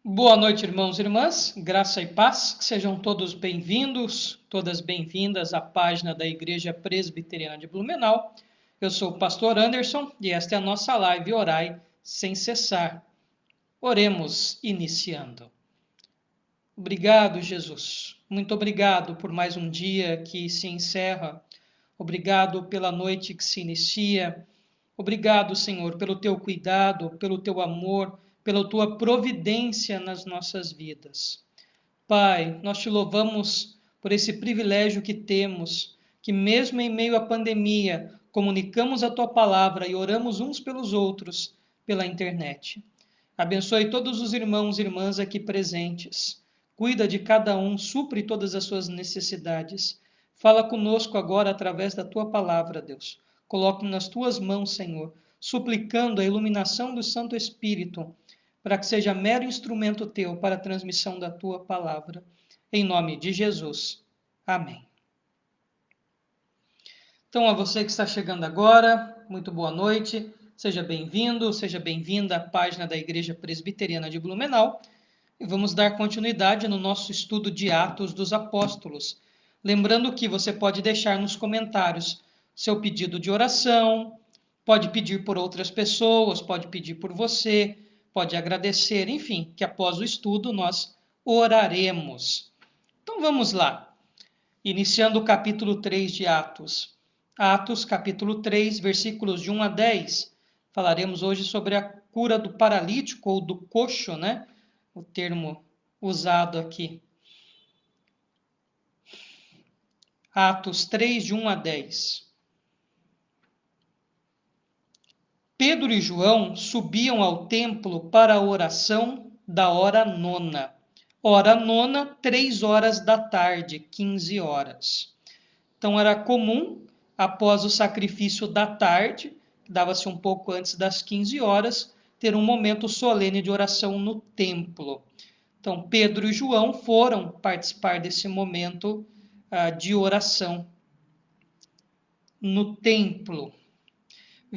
Boa noite, irmãos e irmãs, graça e paz, que sejam todos bem-vindos, todas bem-vindas à página da Igreja Presbiteriana de Blumenau. Eu sou o pastor Anderson e esta é a nossa live Orai Sem Cessar. Oremos iniciando. Obrigado, Jesus. Muito obrigado por mais um dia que se encerra. Obrigado pela noite que se inicia. Obrigado, Senhor, pelo teu cuidado, pelo teu amor, pela tua providência nas nossas vidas. Pai, nós te louvamos por esse privilégio que temos, que mesmo em meio à pandemia, comunicamos a tua palavra e oramos uns pelos outros pela internet. Abençoe todos os irmãos e irmãs aqui presentes. Cuida de cada um, supre todas as suas necessidades. Fala conosco agora através da tua palavra, Deus. Coloco nas tuas mãos, Senhor, suplicando a iluminação do Santo Espírito, para que seja mero instrumento teu para a transmissão da tua palavra. Em nome de Jesus. Amém. Então, a você que está chegando agora, muito boa noite. Seja bem-vindo, seja bem-vinda à página da Igreja Presbiteriana de Blumenau. E vamos dar continuidade no nosso estudo de Atos dos Apóstolos. Lembrando que você pode deixar nos comentários seu pedido de oração, pode pedir por outras pessoas, pode pedir por você, pode agradecer, enfim, que após o estudo nós oraremos. Então vamos lá, iniciando o capítulo 3 de Atos. Atos, capítulo 3, versículos de 1 a 10. Falaremos hoje sobre a cura do paralítico ou do coxo, né? O termo usado aqui. Atos 3, de 1 a 10. Pedro e João subiam ao templo para a oração da hora nona. Hora nona, 3 horas da tarde, 15 horas. Então era comum, após o sacrifício da tarde, dava-se um pouco antes das 15 horas, ter um momento solene de oração no templo. Então Pedro e João foram participar desse momento de oração no templo.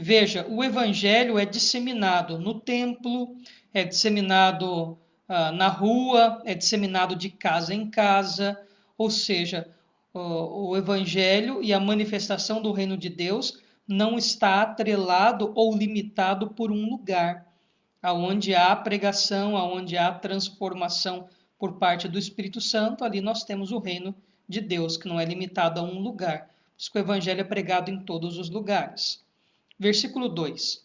Veja, o evangelho é disseminado no templo, é disseminado na rua, é disseminado de casa em casa, ou seja, o evangelho e a manifestação do reino de Deus não está atrelado ou limitado por um lugar. Aonde há pregação, aonde há transformação por parte do Espírito Santo, ali nós temos o reino de Deus, que não é limitado a um lugar. Por isso que o evangelho é pregado em todos os lugares. Versículo 2.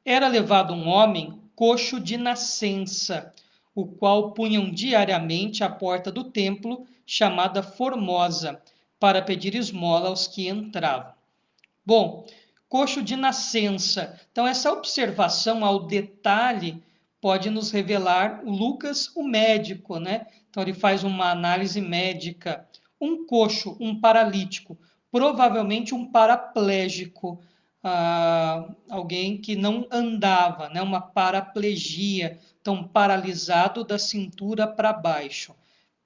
Era levado um homem coxo de nascença, o qual punham diariamente à porta do templo, chamada Formosa, para pedir esmola aos que entravam. Bom, coxo de nascença. Então, essa observação ao detalhe pode nos revelar o Lucas, o médico, né? Então, ele faz uma análise médica. Um coxo, um paralítico, provavelmente um paraplégico, alguém que não andava, né? Uma paraplegia, então paralisado da cintura para baixo.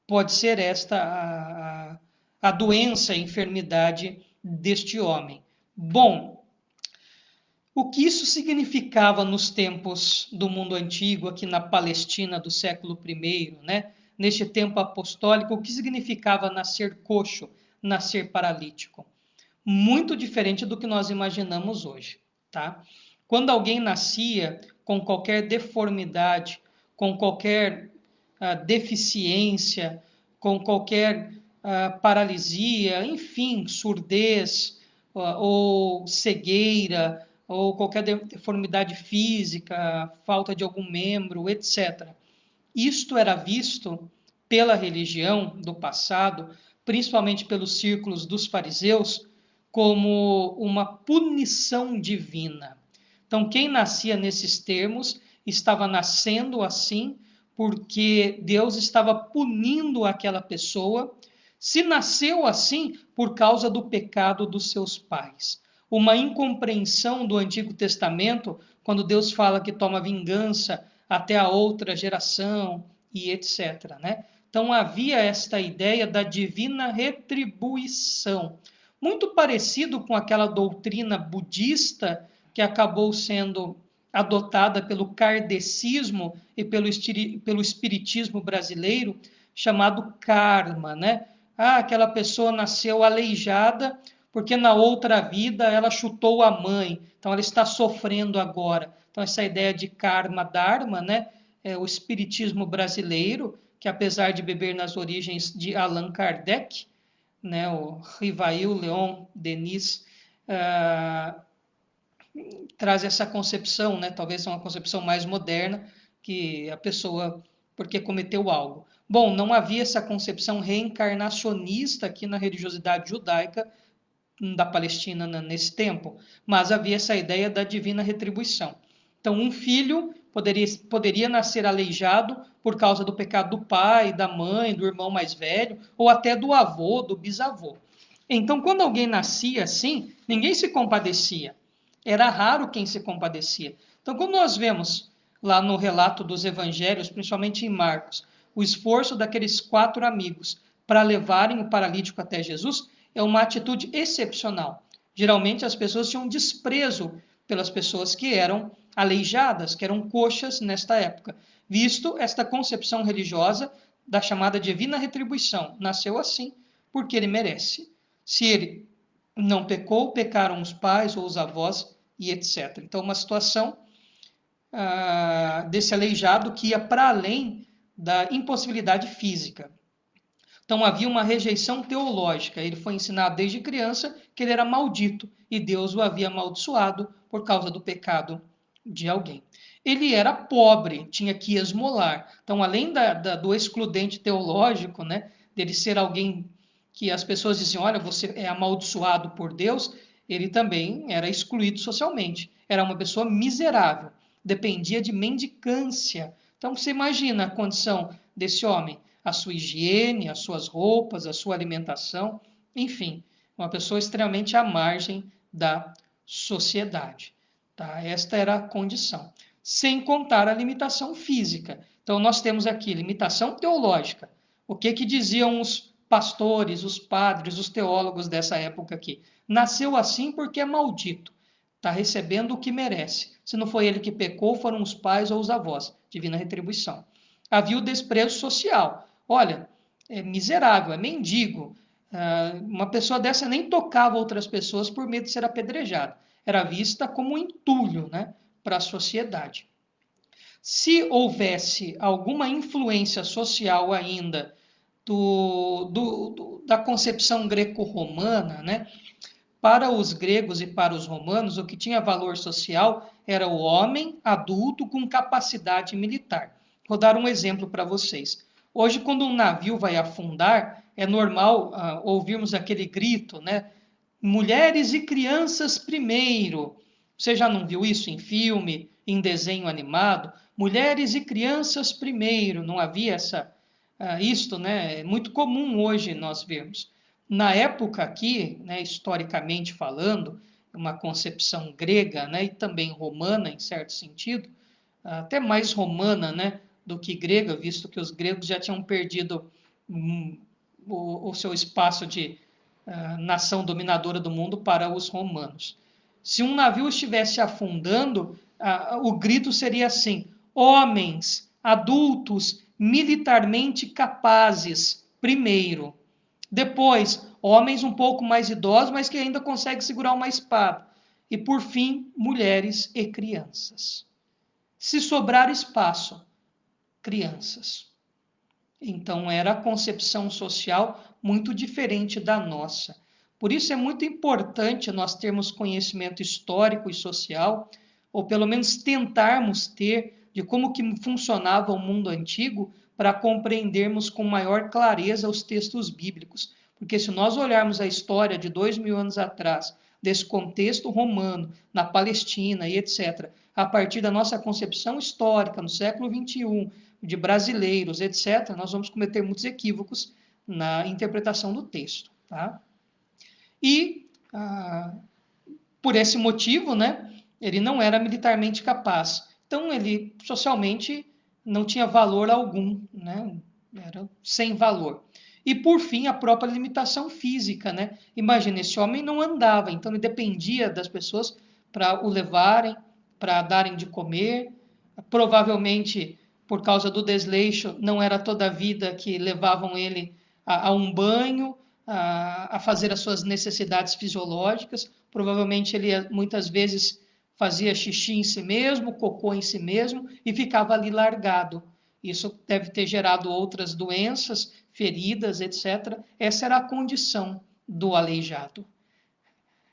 Pode ser esta a doença, a enfermidade deste homem. Bom, o que isso significava nos tempos do mundo antigo, aqui na Palestina do século I, né? Neste tempo apostólico, o que significava nascer coxo, nascer paralítico? Muito diferente do que nós imaginamos hoje, tá? Quando alguém nascia com qualquer deformidade, com qualquer deficiência, com qualquer paralisia, enfim, surdez, ou cegueira, ou qualquer deformidade física, falta de algum membro, etc. Isto era visto pela religião do passado, principalmente pelos círculos dos fariseus, como uma punição divina. Então, quem nascia nesses termos estava nascendo assim porque Deus estava punindo aquela pessoa, se nasceu assim por causa do pecado dos seus pais. Uma incompreensão do Antigo Testamento, quando Deus fala que toma vingança até a outra geração e etc. Né? Então havia esta ideia da divina retribuição, muito parecido com aquela doutrina budista que acabou sendo adotada pelo kardecismo e pelo espiritismo brasileiro, chamado karma, né? Ah, aquela pessoa nasceu aleijada porque na outra vida ela chutou a mãe, então ela está sofrendo agora. Então essa ideia de karma dharma, né? É o espiritismo brasileiro, que apesar de beber nas origens de Allan Kardec, né, o Rivail Leon Denis, traz essa concepção, né, talvez uma concepção mais moderna, que a pessoa, porque cometeu algo. Bom, não havia essa concepção reencarnacionista aqui na religiosidade judaica da Palestina nesse tempo, mas havia essa ideia da divina retribuição. Então, um filho poderia nascer aleijado por causa do pecado do pai, da mãe, do irmão mais velho, ou até do avô, do bisavô. Então, quando alguém nascia assim, ninguém se compadecia. Era raro quem se compadecia. Então, quando nós vemos lá no relato dos evangelhos, principalmente em Marcos, o esforço daqueles 4 amigos para levarem o paralítico até Jesus, é uma atitude excepcional. Geralmente as pessoas tinham desprezo pelas pessoas que eram aleijadas, que eram coxas nesta época, visto esta concepção religiosa da chamada divina retribuição. Nasceu assim porque ele merece. Se ele não pecou, pecaram os pais ou os avós e etc. Então, uma situação desse aleijado que ia para além da impossibilidade física. Então havia uma rejeição teológica. Ele foi ensinado desde criança que ele era maldito e Deus o havia amaldiçoado por causa do pecado de alguém. Ele era pobre, tinha que esmolar. Então, além do excludente teológico, né, dele ser alguém que as pessoas diziam, olha, você é amaldiçoado por Deus, ele também era excluído socialmente. Era uma pessoa miserável, dependia de mendicância. Então, você imagina a condição desse homem, a sua higiene, as suas roupas, a sua alimentação, enfim, uma pessoa extremamente à margem da sociedade. Tá? Esta era a condição. Sem contar a limitação física. Então, nós temos aqui limitação teológica. O que diziam os pastores, os padres, os teólogos dessa época aqui? Nasceu assim porque é maldito. Está recebendo o que merece. Se não foi ele que pecou, foram os pais ou os avós. Divina retribuição. Havia o desprezo social. Olha, é miserável, é mendigo. Uma pessoa dessa nem tocava outras pessoas por medo de ser apedrejada. Era vista como um entulho, né, para a sociedade. Se houvesse alguma influência social ainda da concepção greco-romana, né, para os gregos e para os romanos, o que tinha valor social era o homem adulto com capacidade militar. Vou dar um exemplo para vocês. Hoje, quando um navio vai afundar, é normal ouvirmos aquele grito, né? Mulheres e crianças primeiro. Você já não viu isso em filme, em desenho animado? Mulheres e crianças primeiro. Não havia isto, né? É muito comum hoje nós vermos. Na época aqui, né, historicamente falando, uma concepção grega, né, e também romana, em certo sentido, até mais romana, né, do que grega, visto que os gregos já tinham perdido o seu espaço de nação dominadora do mundo para os romanos. Se um navio estivesse afundando, o grito seria assim: homens, adultos, militarmente capazes, primeiro. Depois, homens um pouco mais idosos, mas que ainda conseguem segurar uma espada. E, por fim, mulheres e crianças. Se sobrar espaço, crianças. Então, era a concepção social muito diferente da nossa. Por isso é muito importante nós termos conhecimento histórico e social, ou pelo menos tentarmos ter, de como que funcionava o mundo antigo, para compreendermos com maior clareza os textos bíblicos. Porque se nós olharmos a história de 2000 anos atrás, desse contexto romano, na Palestina e etc., a partir da nossa concepção histórica, no século XXI, de brasileiros, etc., nós vamos cometer muitos equívocos na interpretação do texto. Tá? E, por esse motivo, né, ele não era militarmente capaz. Então, ele socialmente não tinha valor algum, né? Era sem valor. E, por fim, a própria limitação física. Né? Imagina, esse homem não andava, então ele dependia das pessoas para o levarem para darem de comer. Provavelmente, por causa do desleixo, não era toda a vida que levavam ele a um banho, a fazer as suas necessidades fisiológicas. Provavelmente ele muitas vezes fazia xixi em si mesmo, cocô em si mesmo e ficava ali largado. Isso deve ter gerado outras doenças, feridas, etc. Essa era a condição do aleijado.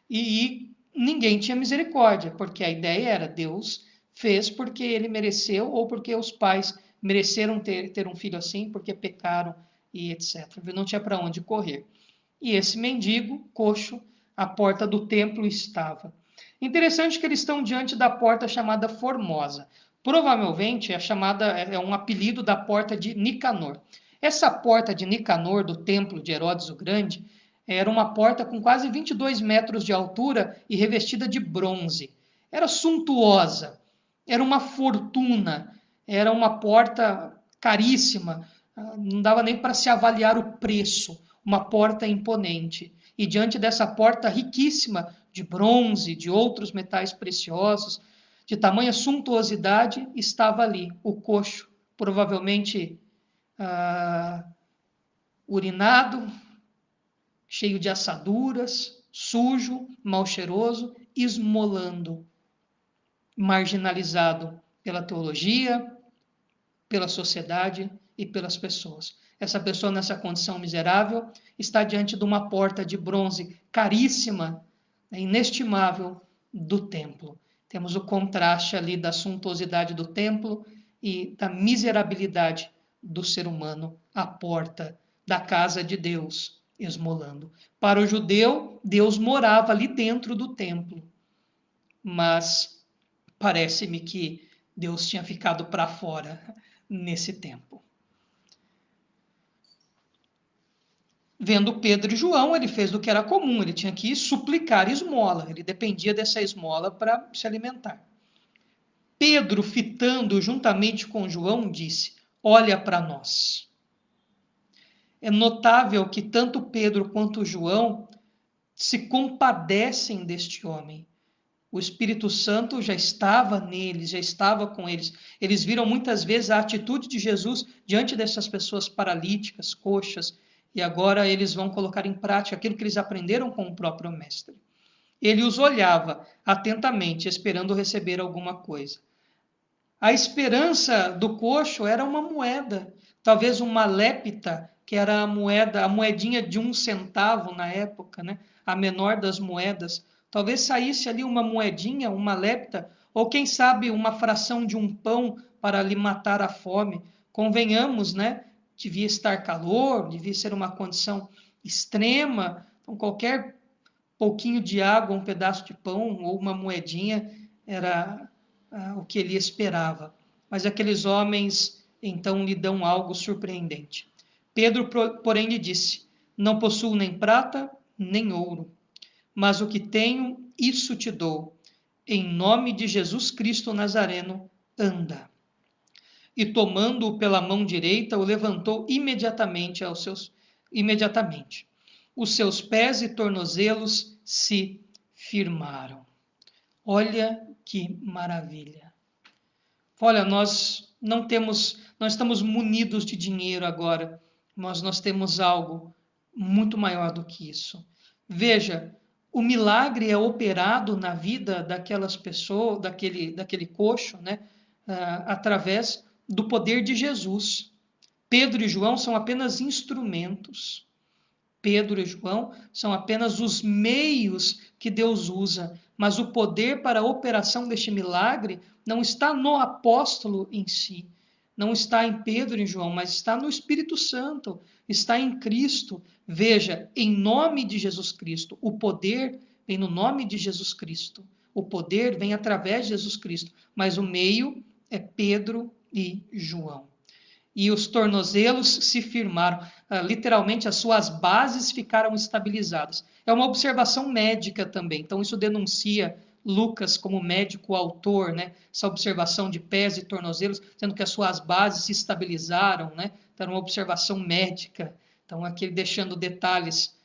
E ninguém tinha misericórdia, porque a ideia era Deus fez porque ele mereceu ou porque os pais mereceram ter um filho assim, porque pecaram e etc. Não tinha para onde correr. E esse mendigo, coxo, à porta do templo estava. Interessante que eles estão diante da porta chamada Formosa. Provavelmente é um apelido da porta de Nicanor. Essa porta de Nicanor, do templo de Herodes o Grande, era uma porta com quase 22 metros de altura e revestida de bronze. Era suntuosa, era uma fortuna, era uma porta caríssima, não dava nem para se avaliar o preço, uma porta imponente. E diante dessa porta riquíssima de bronze, de outros metais preciosos, de tamanha suntuosidade, estava ali o coxo, provavelmente urinado, cheio de assaduras, sujo, mal cheiroso, esmolando, marginalizado pela teologia, pela sociedade e pelas pessoas. Essa pessoa, nessa condição miserável, está diante de uma porta de bronze caríssima, inestimável, do templo. Temos o contraste ali da suntuosidade do templo e da miserabilidade do ser humano à porta da casa de Deus, esmolando. Para o judeu, Deus morava ali dentro do templo, mas parece-me que Deus tinha ficado para fora nesse tempo. Vendo Pedro e João, ele fez do que era comum, ele tinha que suplicar esmola, ele dependia dessa esmola para se alimentar. Pedro, fitando juntamente com João, disse: olha para nós. É notável que tanto Pedro quanto João se compadecem deste homem. O Espírito Santo já estava neles, já estava com eles. Eles viram muitas vezes a atitude de Jesus diante dessas pessoas paralíticas, coxas, e agora eles vão colocar em prática aquilo que eles aprenderam com o próprio Mestre. Ele os olhava atentamente, esperando receber alguma coisa. A esperança do coxo era uma moeda, talvez uma lépita, que era a moedinha de 1 centavo na época, né? A menor das moedas. Talvez saísse ali uma moedinha, uma lépita, ou quem sabe uma fração de um pão para lhe matar a fome. Convenhamos, né? Devia estar calor, devia ser uma condição extrema, então qualquer pouquinho de água, um pedaço de pão ou uma moedinha era o que ele esperava. Mas aqueles homens então lhe dão algo surpreendente. Pedro, porém, lhe disse: não possuo nem prata, nem ouro, mas o que tenho, isso te dou. Em nome de Jesus Cristo Nazareno, anda. E tomando-o pela mão direita, o levantou imediatamente. Os seus pés e tornozelos se firmaram. Olha que maravilha. Olha, nós estamos munidos de dinheiro agora, mas nós temos algo muito maior do que isso. Veja, o milagre é operado na vida daquelas pessoas, daquele coxo, né, através do poder de Jesus. Pedro e João são apenas instrumentos. Pedro e João são apenas os meios que Deus usa, mas o poder para a operação deste milagre não está no apóstolo em si, não está em Pedro e João, mas está no Espírito Santo, está em Cristo. Veja, em nome de Jesus Cristo, o poder vem no nome de Jesus Cristo, o poder vem através de Jesus Cristo, mas o meio é Pedro e João. E os tornozelos se firmaram, literalmente as suas bases ficaram estabilizadas. É uma observação médica também, então isso denuncia Lucas como médico autor, né? Essa observação de pés e tornozelos, sendo que as suas bases se estabilizaram, né? Então era uma observação médica, então aqui deixando detalhes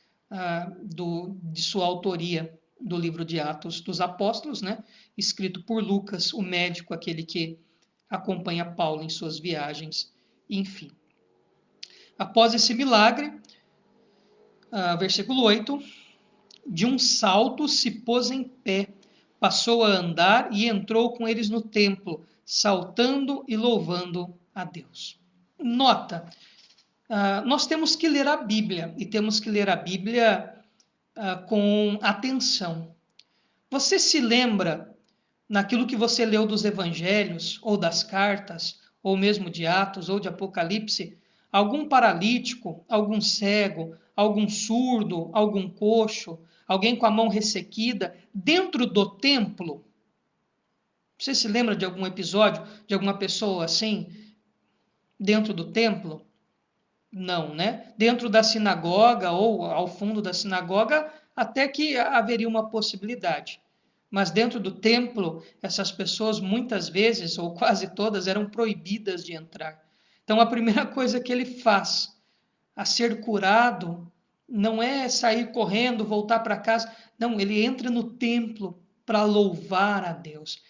de sua autoria do livro de Atos dos Apóstolos, né? Escrito por Lucas, o médico, aquele que acompanha Paulo em suas viagens, enfim. Após esse milagre, versículo 8, de um salto se pôs em pé, passou a andar e entrou com eles no templo, saltando e louvando a Deus. Nota, nós temos que ler a Bíblia, e temos que ler a Bíblia com atenção. Você se lembra, naquilo que você leu dos evangelhos, ou das cartas, ou mesmo de Atos, ou de Apocalipse, algum paralítico, algum cego, algum surdo, algum coxo, alguém com a mão ressequida, dentro do templo? Você se lembra de algum episódio, de alguma pessoa assim, dentro do templo? Não, né? Dentro da sinagoga ou ao fundo da sinagoga, até que haveria uma possibilidade. Mas dentro do templo, essas pessoas muitas vezes, ou quase todas, eram proibidas de entrar. Então a primeira coisa que ele faz a ser curado não é sair correndo, voltar para casa. Não, ele entra no templo para louvar a Deus.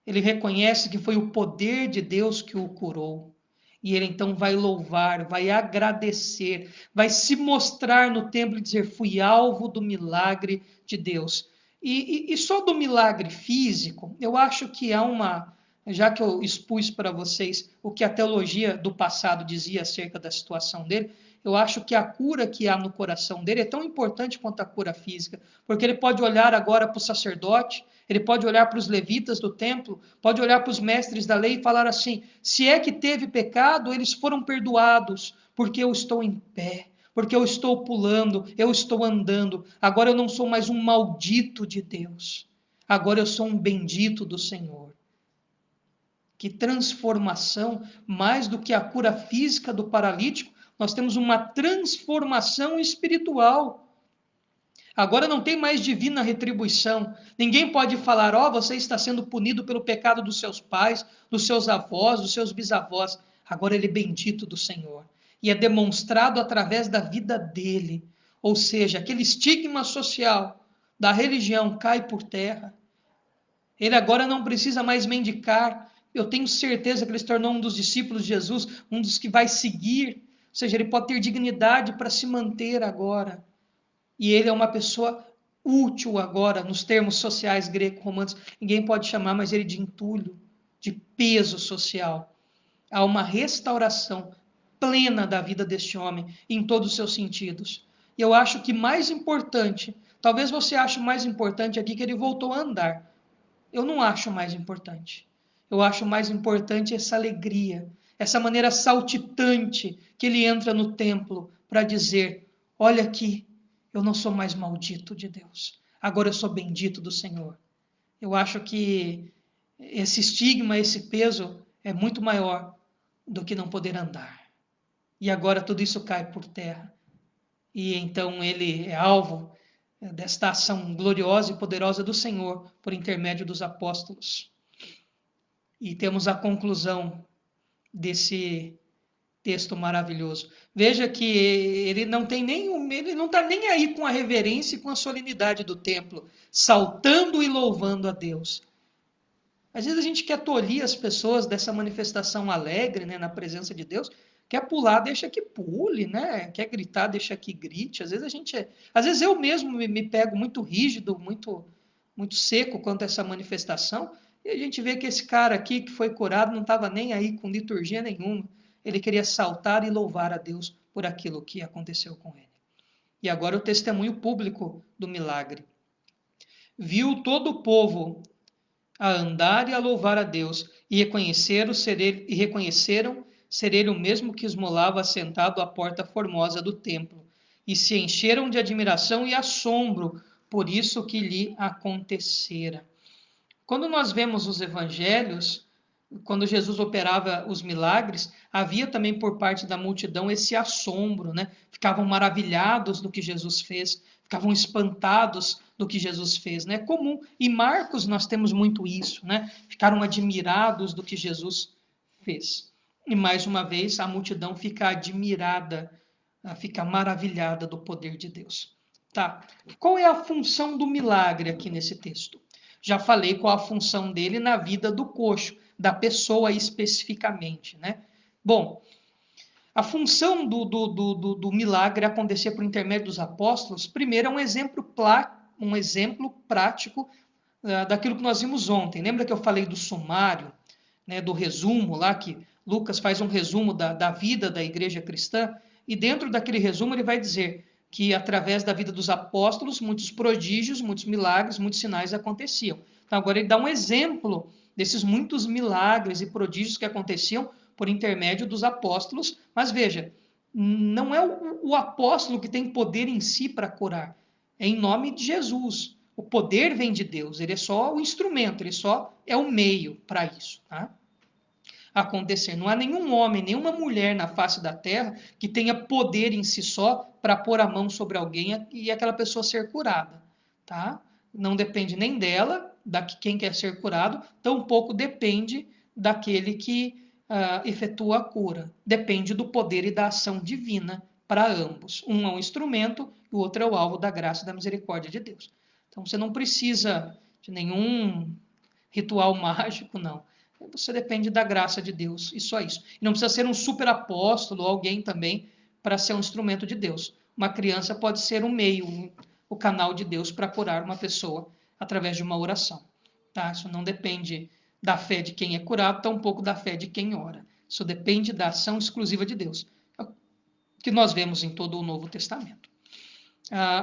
Ele reconhece que foi o poder de Deus que o curou. E ele então vai louvar, vai agradecer, vai se mostrar no templo e dizer: fui alvo do milagre de Deus. E só do milagre físico, eu acho que há uma. Já que eu expus para vocês o que a teologia do passado dizia acerca da situação dele, eu acho que a cura que há no coração dele é tão importante quanto a cura física, porque ele pode olhar agora para o sacerdote, ele pode olhar para os levitas do templo, pode olhar para os mestres da lei e falar assim: se é que teve pecado, eles foram perdoados, porque eu estou em pé, porque eu estou pulando, eu estou andando. Agora eu não sou mais um maldito de Deus, agora eu sou um bendito do Senhor. Que transformação, mais do que a cura física do paralítico, nós temos uma transformação espiritual. Agora não tem mais divina retribuição. Ninguém pode falar: ó, você está sendo punido pelo pecado dos seus pais, dos seus avós, dos seus bisavós. Agora ele é bendito do Senhor. E é demonstrado através da vida dele. Ou seja, aquele estigma social da religião cai por terra. Ele agora não precisa mais mendicar. Eu tenho certeza que ele se tornou um dos discípulos de Jesus, um dos que vai seguir. Ou seja, ele pode ter dignidade para se manter agora. E ele é uma pessoa útil agora, nos termos sociais greco-romanos. Ninguém pode chamar mais ele de entulho, de peso social. Há uma restauração plena da vida deste homem, em todos os seus sentidos. E eu acho que mais importante, talvez você ache mais importante aqui que ele voltou a andar. Eu não acho mais importante. Eu acho mais importante essa alegria, essa maneira saltitante que ele entra no templo para dizer: olha aqui, eu não sou mais maldito de Deus, agora eu sou bendito do Senhor. Eu acho que esse estigma, esse peso é muito maior do que não poder andar. E agora tudo isso cai por terra. E então ele é alvo desta ação gloriosa e poderosa do Senhor por intermédio dos apóstolos. E temos a conclusão desse texto maravilhoso. Veja que ele não tem ele não está nem aí com a reverência e com a solenidade do templo, saltando e louvando a Deus. Às vezes a gente quer tolir as pessoas dessa manifestação alegre, né, na presença de Deus. Quer pular, deixa que pule, né? Quer gritar, deixa que grite. Às vezes eu mesmo me pego muito rígido, muito seco quanto a essa manifestação. E a gente vê que esse cara aqui que foi curado não estava nem aí com liturgia nenhuma. Ele queria saltar e louvar a Deus por aquilo que aconteceu com ele. E agora o testemunho público do milagre. Viu todo o povo a andar e a louvar a Deus, e reconheceram ser ele o mesmo que esmolava sentado à porta formosa do templo, e se encheram de admiração e assombro por isso que lhe acontecera. Quando nós vemos os evangelhos, quando Jesus operava os milagres, havia também por parte da multidão esse assombro, né? Ficavam maravilhados do que Jesus fez, ficavam espantados do que Jesus fez, né? É comum. Em Marcos nós temos muito isso, né? Ficaram admirados do que Jesus fez. E mais uma vez a multidão fica admirada, fica maravilhada do poder de Deus. Tá. Qual é a função do milagre aqui nesse texto? Já falei qual a função dele na vida do coxo, da pessoa especificamente, né? Bom, a função do milagre acontecer por intermédio dos apóstolos, primeiro é um exemplo prático daquilo que nós vimos ontem. Lembra que eu falei do sumário, né, do resumo lá, que Lucas faz um resumo da vida da igreja cristã, e dentro daquele resumo ele vai dizer que através da vida dos apóstolos, muitos prodígios, muitos milagres, muitos sinais aconteciam. Então agora ele dá um exemplo desses muitos milagres e prodígios que aconteciam por intermédio dos apóstolos, mas veja, não é o apóstolo que tem poder em si para curar, é em nome de Jesus. O poder vem de Deus, ele é só o instrumento, ele só é o meio para isso, tá? Acontecer. Não há nenhum homem, nenhuma mulher na face da terra que tenha poder em si só para pôr a mão sobre alguém e aquela pessoa ser curada, tá? Não depende nem dela, quem quer ser curado, tampouco depende daquele que efetua a cura. Depende do poder e da ação divina para ambos. Um é um instrumento e o outro é o alvo da graça e da misericórdia de Deus. Então você não precisa de nenhum ritual mágico, não. Você depende da graça de Deus, e só isso. E não precisa ser um super apóstolo ou alguém também para ser um instrumento de Deus. Uma criança pode ser um meio, o canal de Deus para curar uma pessoa através de uma oração. Tá? Isso não depende da fé de quem é curado, tampouco da fé de quem ora. Isso depende da ação exclusiva de Deus, que nós vemos em todo o Novo Testamento.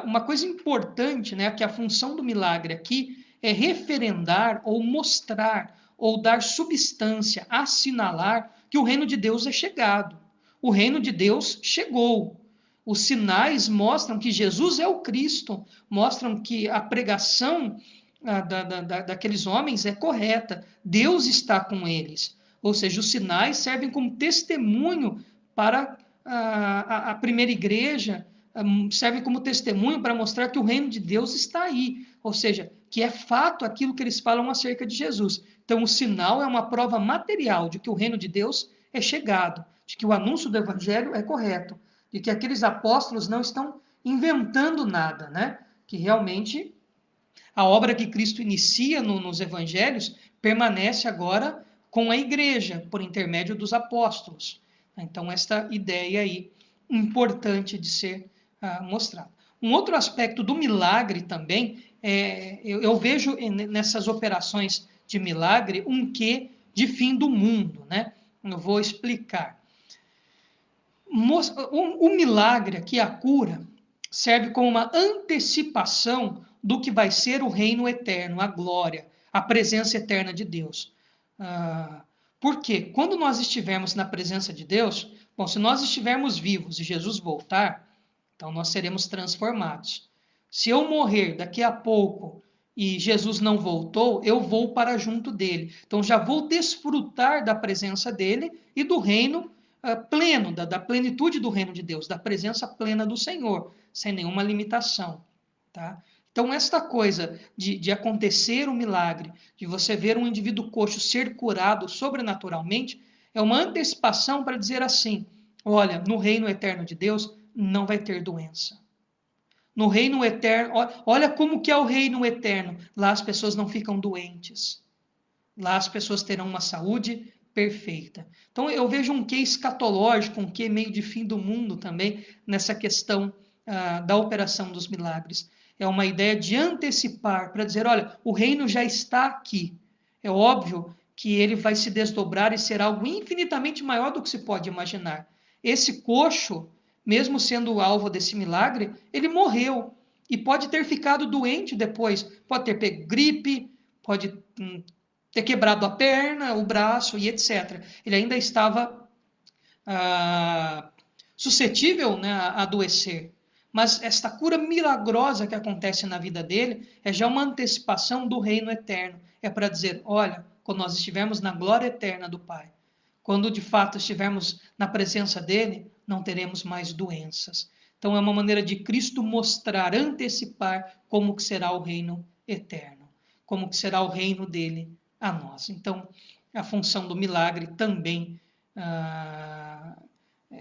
Uma coisa importante, né, que a função do milagre aqui é referendar ou mostrar ou dar substância, assinalar que o reino de Deus é chegado. O reino de Deus chegou. Os sinais mostram que Jesus é o Cristo, mostram que a pregação daqueles homens é correta. Deus está com eles. Ou seja, os sinais servem como testemunho para a primeira igreja, servem como testemunho para mostrar que o reino de Deus está aí. Ou seja, que é fato aquilo que eles falam acerca de Jesus. Então, o sinal é uma prova material de que o reino de Deus é chegado, de que o anúncio do evangelho é correto, de que aqueles apóstolos não estão inventando nada, né? Que realmente a obra que Cristo inicia nos evangelhos permanece agora com a igreja, por intermédio dos apóstolos. Então, esta ideia aí importante de ser mostrada. Um outro aspecto do milagre também, eu vejo nessas operações de milagre um quê de fim do mundo, né? Eu vou explicar. O milagre aqui, a cura, serve como uma antecipação do que vai ser o reino eterno, a glória, a presença eterna de Deus. Por quê? Quando nós estivermos na presença de Deus, bom, se nós estivermos vivos e Jesus voltar, então nós seremos transformados. Se eu morrer daqui a pouco e Jesus não voltou, eu vou para junto dele. Então já vou desfrutar da presença dele e do reino pleno, da plenitude do reino de Deus, da presença plena do Senhor, sem nenhuma limitação. Tá? Então, esta coisa de acontecer um milagre, de você ver um indivíduo coxo ser curado sobrenaturalmente, é uma antecipação para dizer assim: olha, no reino eterno de Deus não vai ter doença. No reino eterno, olha como que é o reino eterno. Lá as pessoas não ficam doentes. Lá as pessoas terão uma saúde perfeita. Então eu vejo um quê escatológico, um quê meio de fim do mundo também nessa questão da operação dos milagres. É uma ideia de antecipar, para dizer, olha, o reino já está aqui. É óbvio que ele vai se desdobrar e ser algo infinitamente maior do que se pode imaginar. Esse coxo, mesmo sendo o alvo desse milagre, ele morreu e pode ter ficado doente depois, pode ter pego gripe, pode ter quebrado a perna, o braço e etc. Ele ainda estava suscetível, né, a adoecer. Mas esta cura milagrosa que acontece na vida dele é já uma antecipação do reino eterno. É para dizer, olha, quando nós estivermos na glória eterna do Pai, quando de fato estivermos na presença dele, não teremos mais doenças. Então é uma maneira de Cristo mostrar, antecipar como que será o reino eterno, como que será o reino dele a nós. Então, a função do milagre também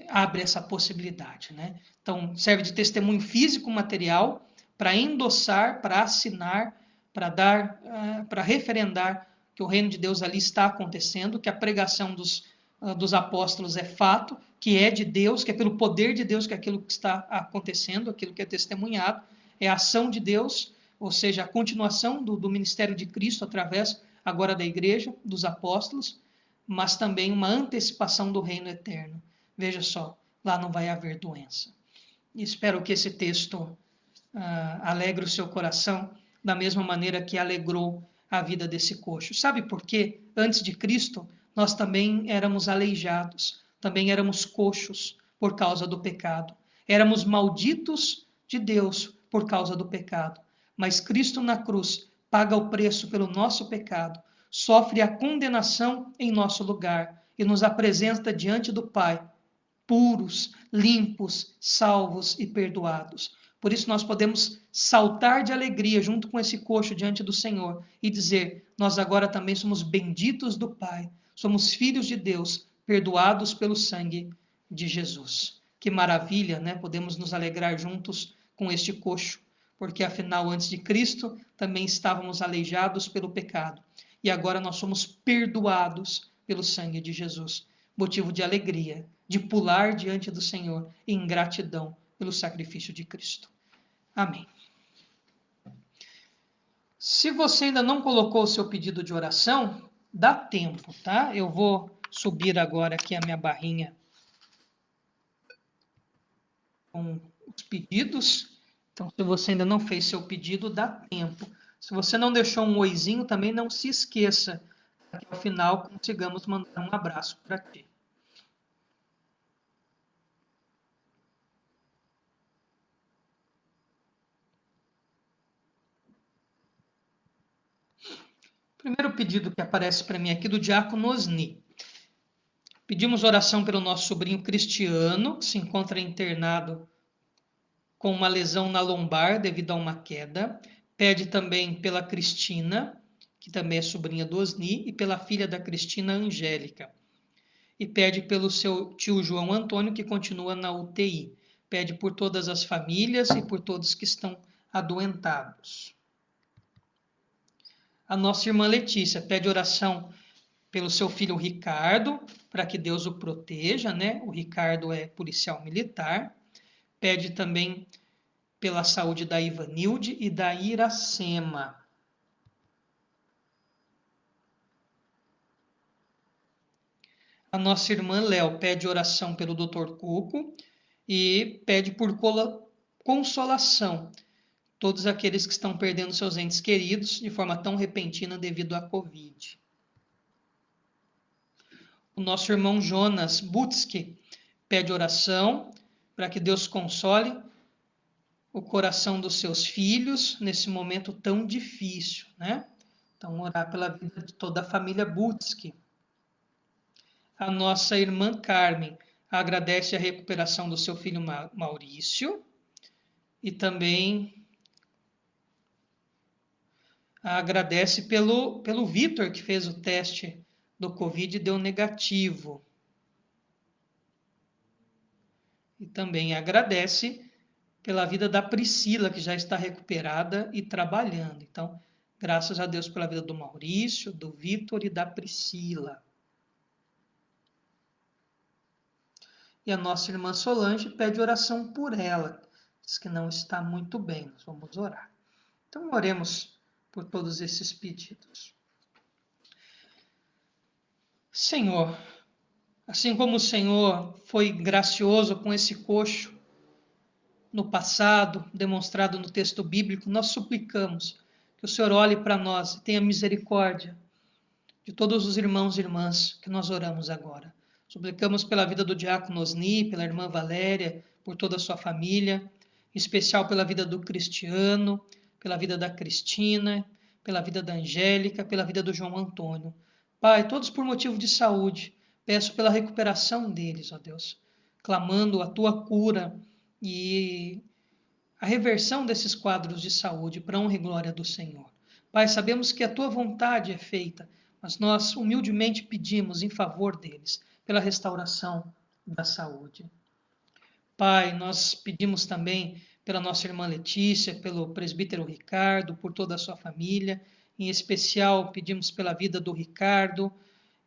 abre essa possibilidade, né? Então, serve de testemunho físico, material, para endossar, para assinar, para dar, para referendar que o reino de Deus ali está acontecendo, que a pregação dos apóstolos é fato, que é de Deus, que é pelo poder de Deus que aquilo que está acontecendo, aquilo que é testemunhado, é a ação de Deus, ou seja, a continuação do ministério de Cristo através agora da igreja, dos apóstolos, mas também uma antecipação do reino eterno. Veja só, lá não vai haver doença. E espero que esse texto alegre o seu coração da mesma maneira que alegrou a vida desse coxo. Sabe por quê? Antes de Cristo, nós também éramos aleijados, também éramos coxos por causa do pecado. Éramos malditos de Deus por causa do pecado. Mas Cristo na cruz paga o preço pelo nosso pecado, sofre a condenação em nosso lugar e nos apresenta diante do Pai, puros, limpos, salvos e perdoados. Por isso nós podemos saltar de alegria junto com esse coxo diante do Senhor e dizer: nós agora também somos benditos do Pai, somos filhos de Deus, perdoados pelo sangue de Jesus. Que maravilha, né? Podemos nos alegrar juntos com este coxo, porque afinal, antes de Cristo, também estávamos aleijados pelo pecado. E agora nós somos perdoados pelo sangue de Jesus. Motivo de alegria, de pular diante do Senhor em gratidão pelo sacrifício de Cristo. Amém. Se você ainda não colocou o seu pedido de oração, dá tempo, tá? Eu vou subir agora aqui a minha barrinha com os pedidos. Então, se você ainda não fez seu pedido, dá tempo. Se você não deixou um oizinho, também não se esqueça, para que ao final consigamos mandar um abraço para ti. Primeiro pedido que aparece para mim aqui do diácono Osni. Pedimos oração pelo nosso sobrinho Cristiano, que se encontra internado com uma lesão na lombar devido a uma queda. Pede também pela Cristina, que também é sobrinha do Osni, e pela filha da Cristina, Angélica. E pede pelo seu tio João Antônio, que continua na UTI. Pede por todas as famílias e por todos que estão adoentados. A nossa irmã Letícia pede oração pelo seu filho Ricardo, para que Deus o proteja, né? O Ricardo é policial militar. Pede também pela saúde da Ivanilde e da Iracema. A nossa irmã Léo pede oração pelo Dr. Cuco e pede por consolação todos aqueles que estão perdendo seus entes queridos de forma tão repentina devido à Covid. O nosso irmão Jonas Butski pede oração para que Deus console o coração dos seus filhos nesse momento tão difícil, né? Então, orar pela vida de toda a família Butski. A nossa irmã Carmen agradece a recuperação do seu filho Maurício e também agradece pelo Vitor, que fez o teste do Covid e deu negativo. E também agradece pela vida da Priscila, que já está recuperada e trabalhando. Então, graças a Deus pela vida do Maurício, do Vitor e da Priscila. E a nossa irmã Solange pede oração por ela. Diz que não está muito bem. Nós vamos orar. Então, oremos por todos esses pedidos. Senhor, assim como o Senhor foi gracioso com esse coxo no passado, demonstrado no texto bíblico, nós suplicamos que o Senhor olhe para nós e tenha misericórdia de todos os irmãos e irmãs que nós oramos agora. Suplicamos pela vida do diácono Osni, pela irmã Valéria, por toda a sua família, em especial pela vida do Cristiano, pela vida da Cristina, pela vida da Angélica, pela vida do João Antônio. Pai, todos por motivo de saúde, peço pela recuperação deles, ó Deus, clamando a tua cura e a reversão desses quadros de saúde para a honra e glória do Senhor. Pai, sabemos que a tua vontade é feita, mas nós humildemente pedimos em favor deles, pela restauração da saúde. Pai, nós pedimos também pela nossa irmã Letícia, pelo presbítero Ricardo, por toda a sua família. Em especial, pedimos pela vida do Ricardo,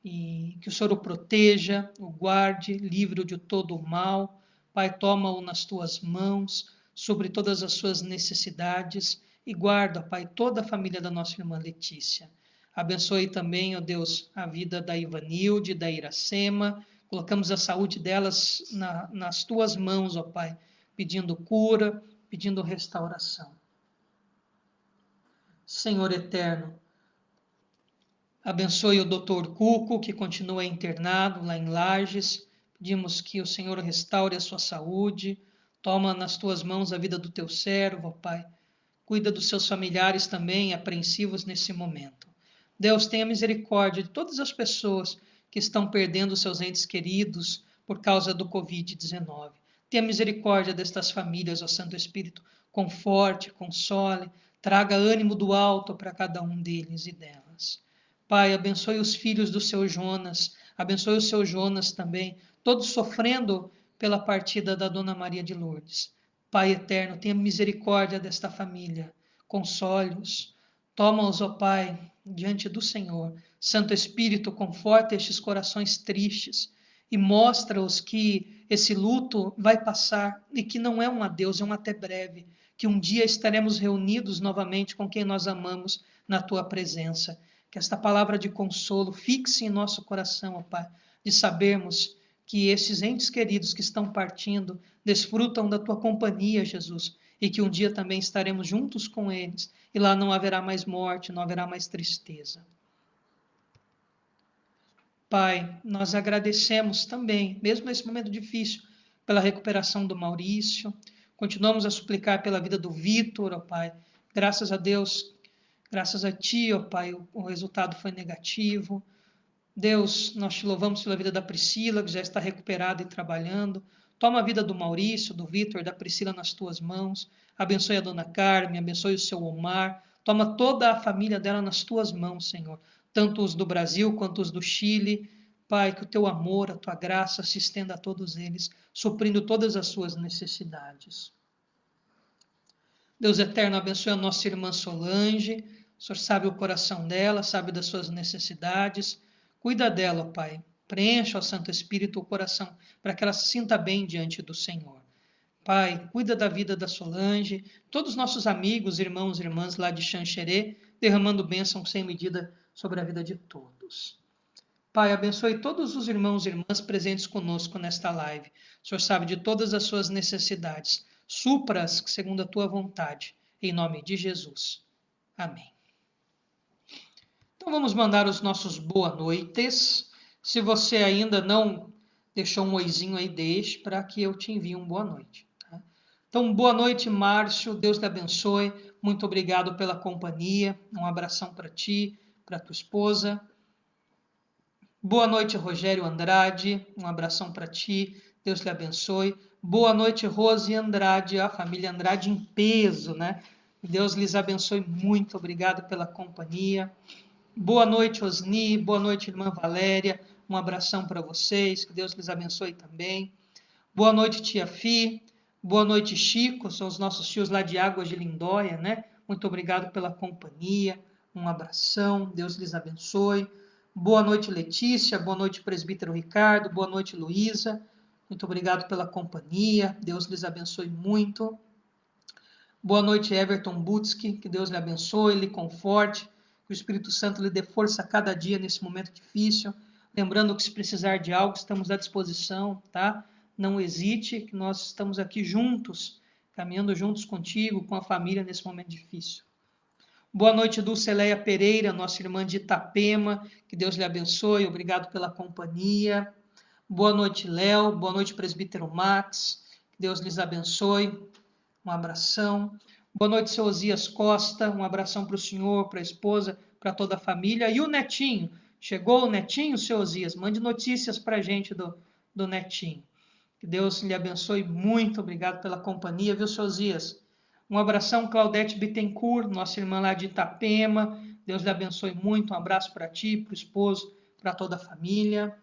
e que o Senhor o proteja, o guarde, livre-o de todo o mal. Pai, toma-o nas tuas mãos, sobre todas as suas necessidades, e guarda, Pai, toda a família da nossa irmã Letícia. Abençoe também, ó Deus, a vida da Ivanilde, da Iracema. Colocamos a saúde delas nas tuas mãos, ó Pai, pedindo cura, pedindo restauração. Senhor eterno, abençoe o Dr. Cuco, que continua internado lá em Lages. Pedimos que o Senhor restaure a sua saúde. Toma nas tuas mãos a vida do teu servo, ó Pai. Cuida dos seus familiares também, apreensivos nesse momento. Deus, tenha misericórdia de todas as pessoas que estão perdendo seus entes queridos por causa do Covid-19. Tenha misericórdia destas famílias, ó Santo Espírito. Conforte, console, traga ânimo do alto para cada um deles e delas. Pai, abençoe os filhos do seu Jonas, abençoe o seu Jonas também, todos sofrendo pela partida da Dona Maria de Lourdes. Pai eterno, tenha misericórdia desta família, console-os, toma-os, ó Pai, diante do Senhor. Santo Espírito, conforta estes corações tristes e mostra-os que esse luto vai passar e que não é um adeus, é um até breve, que um dia estaremos reunidos novamente com quem nós amamos na tua presença. Que esta palavra de consolo fixe em nosso coração, ó Pai, de sabermos que esses entes queridos que estão partindo desfrutam da tua companhia, Jesus, e que um dia também estaremos juntos com eles, e lá não haverá mais morte, não haverá mais tristeza. Pai, nós agradecemos também, mesmo nesse momento difícil, pela recuperação do Maurício. Continuamos a suplicar pela vida do Vitor, ó Pai. Graças a Deus, graças a Ti, ó Pai, o resultado foi negativo. Deus, nós te louvamos pela vida da Priscila, que já está recuperada e trabalhando. Toma a vida do Maurício, do Vitor, da Priscila nas tuas mãos. Abençoe a dona Carmen, abençoe o seu Omar. Toma toda a família dela nas tuas mãos, Senhor. Tanto os do Brasil quanto os do Chile. Pai, que o teu amor, a tua graça se estenda a todos eles, suprindo todas as suas necessidades. Deus eterno, abençoe a nossa irmã Solange. O Senhor sabe o coração dela, sabe das suas necessidades. Cuida dela, Pai. Preencha, ó Santo Espírito, o coração para que ela se sinta bem diante do Senhor. Pai, cuida da vida da Solange, todos os nossos amigos, irmãos e irmãs lá de Xanxerê, derramando bênção sem medida sobre a vida de todos. Pai, abençoe todos os irmãos e irmãs presentes conosco nesta live. O Senhor sabe de todas as suas necessidades. Supra-as segundo a tua vontade. Em nome de Jesus. Amém. Então vamos mandar os nossos boa noites. Se você ainda não deixou um oizinho aí, deixe para que eu te envie um boa noite. Tá? Então, boa noite, Márcio. Deus te abençoe. Muito obrigado pela companhia. Um abração para ti, para tua esposa. Boa noite, Rogério Andrade. Um abração para ti. Deus te abençoe. Boa noite, Rose Andrade, a família Andrade em peso, né? Deus lhes abençoe muito. Obrigado pela companhia. Boa noite, Osni. Boa noite, irmã Valéria. Um abração para vocês. Que Deus lhes abençoe também. Boa noite, tia Fi. Boa noite, Chico. São os nossos tios lá de Águas de Lindóia, né? Muito obrigado pela companhia. Um abração. Deus lhes abençoe. Boa noite, Letícia. Boa noite, presbítero Ricardo. Boa noite, Luísa. Muito obrigado pela companhia. Deus lhes abençoe muito. Boa noite, Everton Butski. Que Deus lhe abençoe, lhe conforte. Que o Espírito Santo lhe dê força a cada dia nesse momento difícil. Lembrando que se precisar de algo, estamos à disposição, tá? Não hesite, que nós estamos aqui juntos, caminhando juntos contigo, com a família nesse momento difícil. Boa noite, Dulceleia Pereira, nossa irmã de Itapema. Que Deus lhe abençoe. Obrigado pela companhia. Boa noite, Léo. Boa noite, presbítero Max. Que Deus lhes abençoe. Um abração. Boa noite, seu Osias Costa. Um abração para o senhor, para a esposa, para toda a família. E o netinho? Chegou o netinho, seu Osias? Mande notícias para a gente do netinho. Que Deus lhe abençoe muito. Obrigado pela companhia, viu, seu Osias? Um abração, Claudete Bittencourt, nossa irmã lá de Itapema. Deus lhe abençoe muito. Um abraço para ti, para o esposo, para toda a família.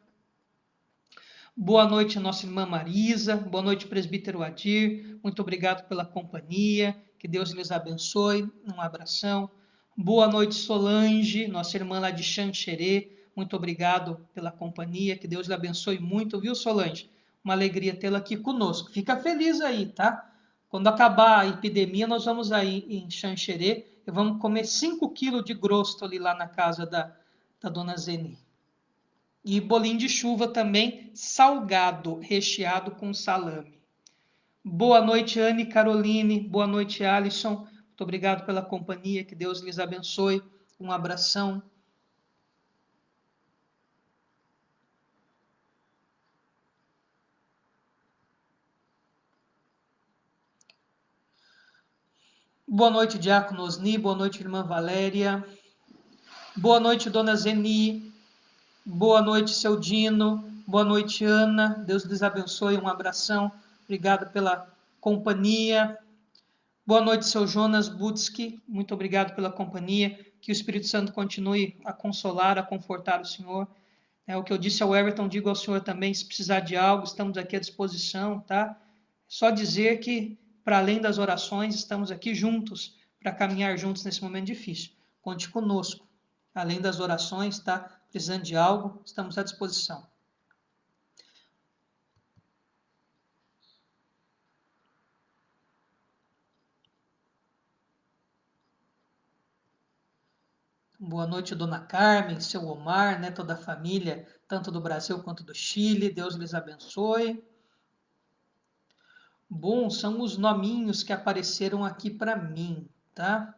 Boa noite, nossa irmã Marisa. Boa noite, presbítero Adir. Muito obrigado pela companhia. Que Deus lhes abençoe. Um abração. Boa noite, Solange, nossa irmã lá de Xanxerê. Muito obrigado pela companhia. Que Deus lhe abençoe muito, viu, Solange? Uma alegria tê-la aqui conosco. Fica feliz aí, tá? Quando acabar a epidemia, nós vamos aí em Xanxerê e vamos comer 5 quilos de grosto ali lá na casa da dona Zeni. E bolinho de chuva também, salgado, recheado com salame. Boa noite, Anne Caroline. Boa noite, Alisson. Muito obrigado pela companhia. Que Deus lhes abençoe. Um abração. Boa noite, Diácono Osni. Boa noite, irmã Valéria. Boa noite, dona Zeni. Boa noite, seu Dino. Boa noite, Ana. Deus lhes abençoe. Um abração. Obrigado pela companhia. Boa noite, seu Jonas Budski. Muito obrigado pela companhia. Que o Espírito Santo continue a consolar, a confortar o senhor. É o que eu disse ao Everton, digo ao senhor também, se precisar de algo, estamos aqui à disposição, tá? Só dizer que, para além das orações, estamos aqui juntos, para caminhar juntos nesse momento difícil. Conte conosco. Além das orações, tá? Precisando de algo, estamos à disposição. Boa noite, dona Carmen, seu Omar, né, toda a família, tanto do Brasil quanto do Chile. Deus lhes abençoe. Bom, são os nominhos que apareceram aqui para mim, tá?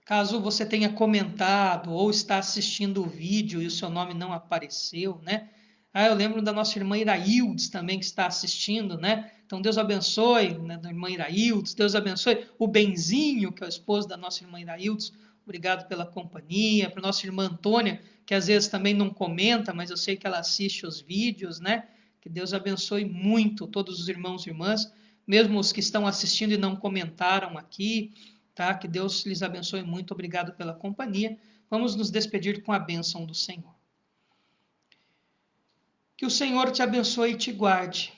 Caso você tenha comentado ou está assistindo o vídeo e o seu nome não apareceu, né? Ah, eu lembro da nossa irmã Iraildes também que está assistindo, né? Então Deus abençoe, né, da irmã Iraildes, Deus abençoe o Benzinho, que é o esposo da nossa irmã Iraildes. Obrigado pela companhia, para nossa irmã Antônia, que às vezes também não comenta, mas eu sei que ela assiste os vídeos, né? Que Deus abençoe muito todos os irmãos e irmãs, mesmo os que estão assistindo e não comentaram aqui. Tá? Que Deus lhes abençoe muito. Obrigado pela companhia. Vamos nos despedir com a bênção do Senhor. Que o Senhor te abençoe e te guarde.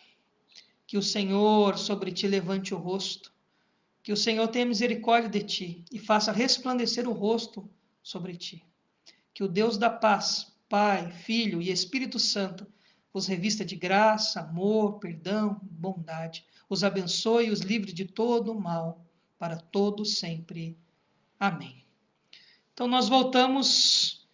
Que o Senhor sobre ti levante o rosto. Que o Senhor tenha misericórdia de ti e faça resplandecer o rosto sobre ti. Que o Deus da paz, Pai, Filho e Espírito Santo os revista de graça, amor, perdão, bondade. Os abençoe e os livre de todo o mal, para todo sempre. Amém. Então nós voltamos.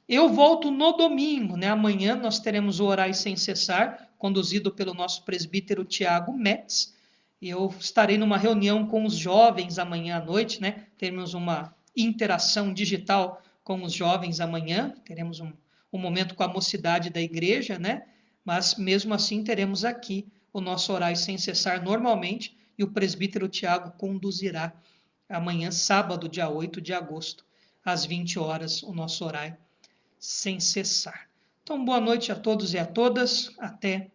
Eu volto no domingo, né? Amanhã nós teremos o Orai Sem Cessar, conduzido pelo nosso presbítero Tiago Metz. E eu estarei numa reunião com os jovens amanhã à noite, né? Teremos uma interação digital com os jovens amanhã. Teremos um momento com a mocidade da igreja, né? Mas mesmo assim teremos aqui o nosso Orai Sem Cessar normalmente e o presbítero Tiago conduzirá amanhã, sábado, dia 8 de agosto, às 20 horas, o nosso horário sem cessar. Então, boa noite a todos e a todas. Até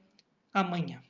amanhã.